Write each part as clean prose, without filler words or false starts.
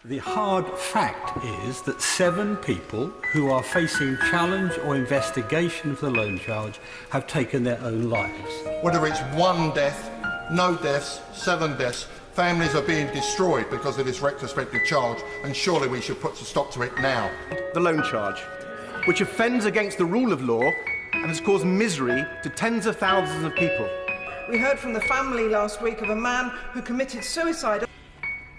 The hard fact is that 7 people who are facing challenge or investigation of the loan charge have taken their own lives. Whether it's 1 death, no deaths, 7 deaths, families are being destroyed because of this retrospective charge, and surely we should put a stop to it now. The loan charge, which offends against the rule of law and has caused misery to tens of thousands of people. We heard from the family last week of a man who committed suicide.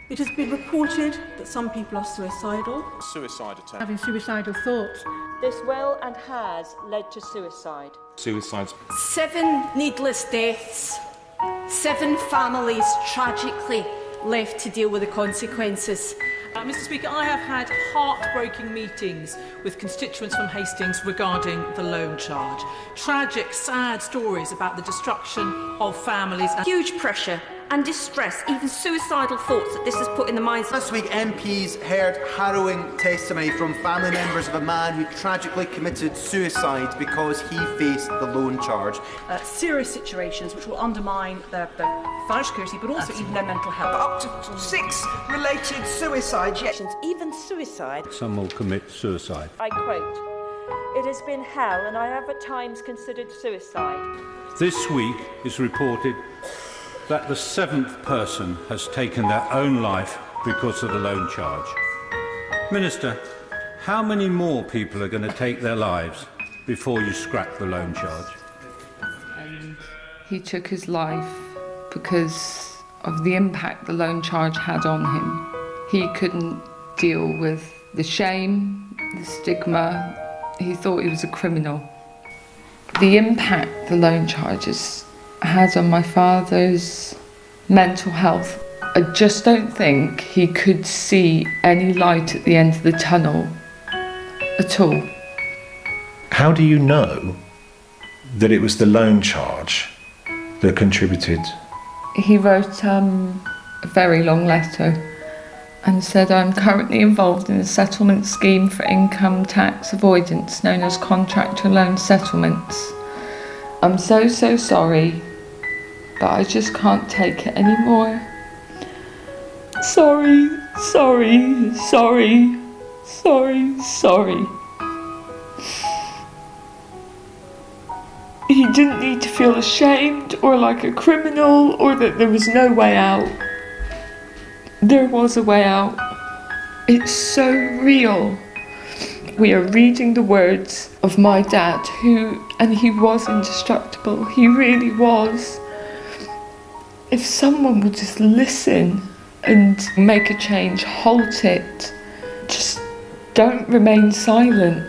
It has been reported that some people are suicidal. Suicide attempt. Having suicidal thoughts. This will and has led to suicide. Suicides. 7 needless deaths. 7 families tragically left to deal with the consequences. Mr Speaker, I have had heartbreaking meetings with constituents from Hastings regarding the loan charge. Tragic, sad stories about the destruction of families. Huge pressure and distress, even suicidal thoughts that this has put in the minds. Last week, MPs heard harrowing testimony from family members of a man who tragically committed suicide because he faced the loan charge. Serious situations which will undermine their financial security, but also even their mental health. Up to 6 related suicides. Yes. Even suicide. Some will commit suicide. I quote, "It has been hell and I have at times considered suicide." This week is reported that the 7th person has taken their own life because of the loan charge. Minister, how many more people are going to take their lives before you scrap the loan charge? He took his life because of the impact the loan charge had on him. He couldn't deal with the shame, the stigma. He thought he was a criminal. The impact the loan charges had on my father's mental health. I just don't think he could see any light at the end of the tunnel at all. How do you know that it was the loan charge that contributed? He wrote a very long letter and said, "I'm currently involved in a settlement scheme for income tax avoidance known as contractor loan settlements. I'm so sorry, but I just can't take it anymore. Sorry. He didn't need to feel ashamed or like a criminal or that there was no way out. There was a way out. It's so real. We are reading the words of my dad, and he was indestructible. He really was. If someone would just listen and make a change, halt it, just don't remain silent."